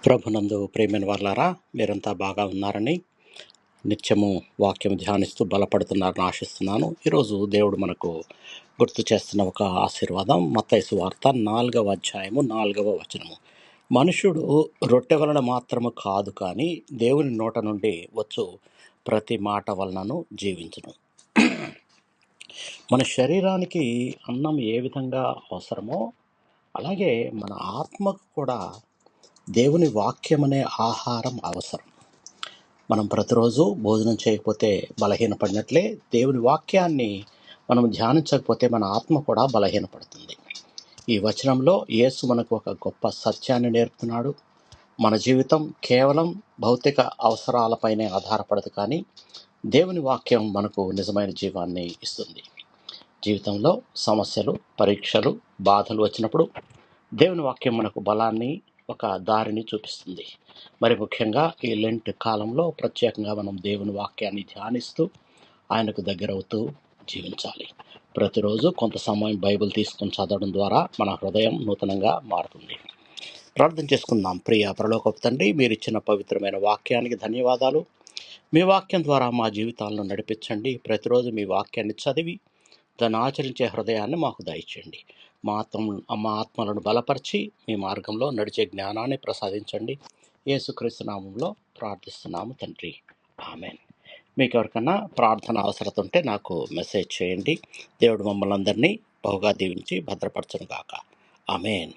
ప్రభునందు ప్రియమైన వాళ్ళారా, మీరంతా బాగా ఉన్నారని, నిత్యము వాక్యం ధ్యానిస్తూ బలపడుతున్నారని ఆశిస్తున్నాను. ఈరోజు దేవుడు మనకు గుర్తు చేస్తున్న ఒక ఆశీర్వాదం మత్తయి సువార్త 4వ అధ్యాయము 4వ వచనము. మనుషుడు రొట్టె వలన మాత్రము కాదు, కానీ దేవుని నోట నుండి వచ్చు ప్రతి మాట వలనను జీవించును. మన శరీరానికి అన్నం ఏ విధంగా అవసరమో, అలాగే మన ఆత్మకు కూడా దేవుని వాక్యం అనే ఆహారం అవసరం. మనం ప్రతిరోజు భోజనం చేయకపోతే బలహీనపడినట్లే, దేవుని వాక్యాన్ని మనం ధ్యానించకపోతే మన ఆత్మ కూడా బలహీనపడుతుంది. ఈ వచనంలో యేసు మనకు ఒక గొప్ప సత్యాన్ని నేర్పుతున్నాడు. మన జీవితం కేవలం భౌతిక అవసరాలపైనే ఆధారపడదు, కానీ దేవుని వాక్యం మనకు నిజమైన జీవాన్ని ఇస్తుంది. జీవితంలో సమస్యలు, పరీక్షలు, బాధలు వచ్చినప్పుడు దేవుని వాక్యం మనకు బలాన్ని, ఒక దారిని చూపిస్తుంది. మరి ముఖ్యంగా ఈ లెంట్ కాలంలో ప్రత్యేకంగా మనం దేవుని వాక్యాన్ని ధ్యానిస్తూ ఆయనకు దగ్గరవుతూ జీవించాలి. ప్రతిరోజు కొంత సమయం బైబిల్ తీసుకొని చదవడం ద్వారా మన హృదయం నూతనంగా మారుతుంది. ప్రార్థన చేసుకుందాం. ప్రియ పరలోకపు తండ్రి, మీరు ఇచ్చిన పవిత్రమైన వాక్యానికి ధన్యవాదాలు. మీ వాక్యం ద్వారా మా జీవితాలను నడిపించండి. ప్రతిరోజు మీ వాక్యాన్ని చదివి దాన్ని ఆచరించే హృదయాన్ని మాకు దయచేయండి. మా ఆత్మలను బలపరిచి మీ మార్గంలో నడిచే జ్ఞానాన్ని ప్రసాదించండి. యేసుక్రీస్తు నామంలో ప్రార్థిస్తున్నాము తండ్రి, ఆమెన్. మీకు ఎవరికన్నా ప్రార్థన అవసరం ఉంటే నాకు మెసేజ్ చేయండి. దేవుడు మమ్మల్ని అందరినీ బహుగా దీవించి భద్రపరచును గాక. ఆమెన్.